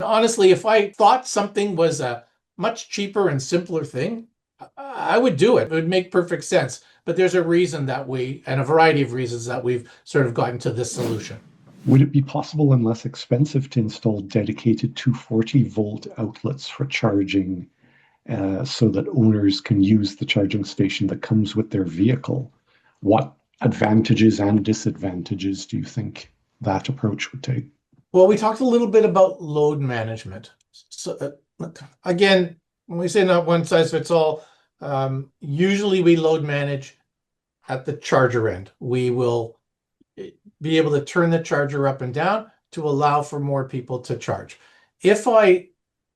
Honestly, if I thought something was a much cheaper and simpler thing, I would do it. It would make perfect sense. But there's a reason that and a variety of reasons that we've sort of gotten to this solution. Would it be possible and less expensive to install dedicated 240-volt outlets for charging so that owners can use the charging station that comes with their vehicle? What advantages and disadvantages do you think that approach would take? Well, we talked a little bit about load management. So again, when we say not one size fits all, usually we load manage at the charger end. We will be able to turn the charger up and down to allow for more people to charge. If I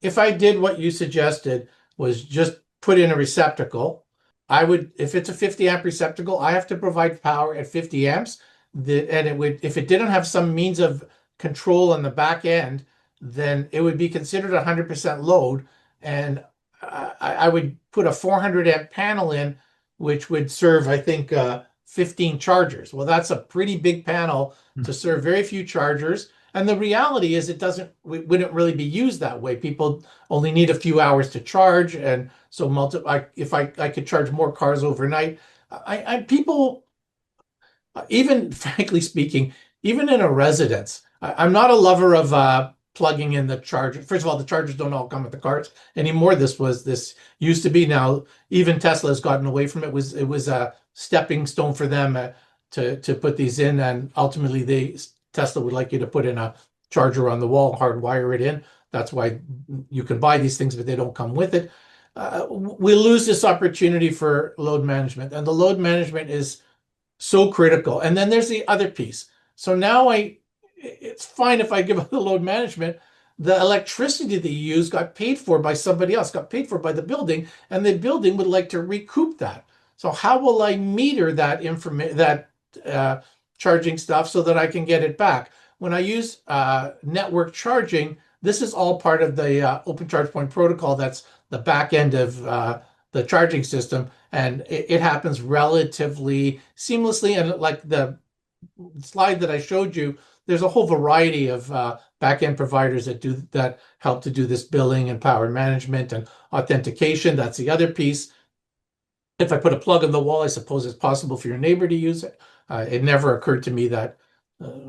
did what you suggested, was just put in a receptacle, I would, if it's a 50 amp receptacle, I have to provide power at 50 amps. And it would, if it didn't have some means of control on the back end, then it would be considered 100% load. And I would put a 400 amp panel in, which would serve, I think, 15 chargers. Well, that's a pretty big panel to serve very few chargers. And the reality is it wouldn't really be used that way. People only need a few hours to charge. And so if I could charge more cars overnight, people, even frankly speaking, even in a residence, I'm not a lover of plugging in the charger. First of all, the chargers don't all come with the cars anymore. This used to be. Now even Tesla has gotten away from it. It was a stepping stone for them to put these in, and ultimately Tesla would like you to put in a charger on the wall, hardwire it in. That's why you can buy these things, but they don't come with it. We lose this opportunity for load management, and the load management is so critical. And then there's the other piece. So now it's fine if I give up the load management. The electricity that you use got paid for by somebody else, got paid for by the building, and the building would like to recoup that. So how will I meter that charging stuff so that I can get it back? When I use network charging, this is all part of the Open Charge Point protocol. That's the back end of the charging system, and it happens relatively seamlessly. And like the slide that I showed you, there's a whole variety of back-end providers that help to do this billing and power management and authentication. That's the other piece. If I put a plug in the wall, I suppose it's possible for your neighbor to use it. It never occurred to me that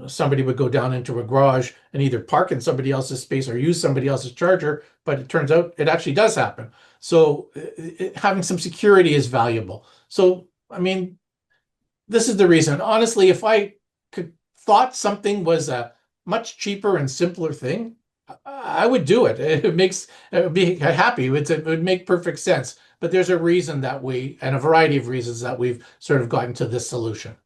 somebody would go down into a garage and either park in somebody else's space or use somebody else's charger, but it turns out it actually does happen. So having some security is valuable. So, I mean, this is the reason. Honestly, if I thought something was a much cheaper and simpler thing, I would do it. It would be happy. It would make perfect sense. But there's a reason and a variety of reasons that we've sort of gotten to this solution.